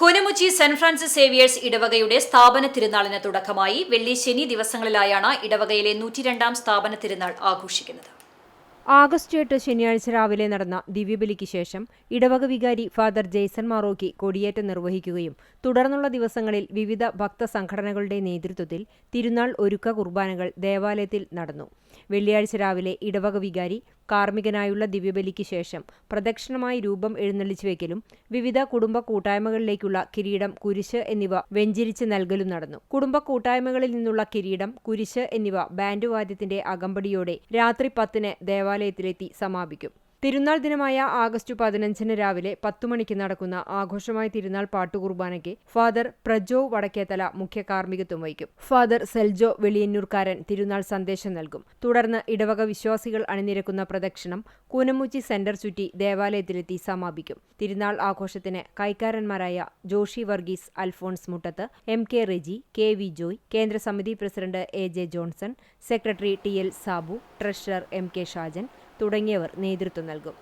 Koonamuchi saint Francis Xavier's ഇടവകയുടെ സ്ഥാപന തിരുനാളിന് തുടക്കമായി വെള്ളി ശനി ദിവസങ്ങളിലായാണ് ഇടവകയിലെ 102ാം സ്ഥാപന തിരുനാൾ ആഘോഷിക്കുന്നത്. ആഗസ്റ്റ് 8 ശനിയാഴ്ച രാവിലെ നടന്ന ദിവ്യബലിക്ക് ശേഷം ഇടവക വികാരി ഫാദർ ജെയ്സൺ മാറോക്കി കൊടിയേറ്റം നിർവഹിക്കുകയും തുടർന്നുള്ള ദിവസങ്ങളിൽ വിവിധ ഭക്തസംഘടനകളുടെ നേതൃത്വത്തിൽ തിരുനാൾ ഒരുക്ക കുർബാനകൾ ദേവാലയത്തിൽ നടന്നു. വെള്ളിയാഴ്ച രാവിലെ ഇടവക വികാരി കാർമ്മികനായുള്ള ദിവ്യബലിക്ക് ശേഷം പ്രദക്ഷിണമായി രൂപം എഴുന്നള്ളിച്ചു വയ്ക്കലും വിവിധ കുടുംബ കൂട്ടായ്മകളിലേക്കുള്ള കിരീടം, കുരിശ് എന്നിവ വെഞ്ചരിച്ച് നൽകലും നടന്നു. കുടുംബ കൂട്ടായ്മകളിൽ നിന്നുള്ള കിരീടം, കുരിശ് എന്നിവ ബാൻഡ് വാദ്യത്തിന്റെ അകമ്പടിയോടെ രാത്രി 10-ന് ദേവാലയത്തിലെത്തി സമാപിക്കും. തിരുനാൾ ദിനമായ ആഗസ്റ്റ് 15-ന് രാവിലെ 10 മണിക്ക് നടക്കുന്ന ആഘോഷമായ തിരുനാൾ പാട്ടുകുർബാനയ്ക്ക് ഫാദർ പ്രജോ വടക്കേത്തല മുഖ്യ കാർമ്മികത്വം വഹിക്കും. ഫാദർ സെൽജോ വെളിയന്നൂർക്കാരൻ തിരുനാൾ സന്ദേശം നൽകും. തുടർന്ന് ഇടവക വിശ്വാസികൾ അണിനിരക്കുന്ന പ്രദക്ഷിണം കൂനമുച്ചി സെന്റർ ചുറ്റി ദേവാലയത്തിലെത്തി സമാപിക്കും. തിരുനാൾ ആഘോഷത്തിന് കൈക്കാരന്മാരായ ജോഷി വർഗീസ്, അൽഫോൺസ് മുട്ടത്ത്, MK റെജി, KV ജോയ്, കേന്ദ്ര സമിതി president AJ Johnson, secretary TL Sabu, treasurer MK Shajan തുടങ്ങിയവർ നേതൃത്വം നൽകും.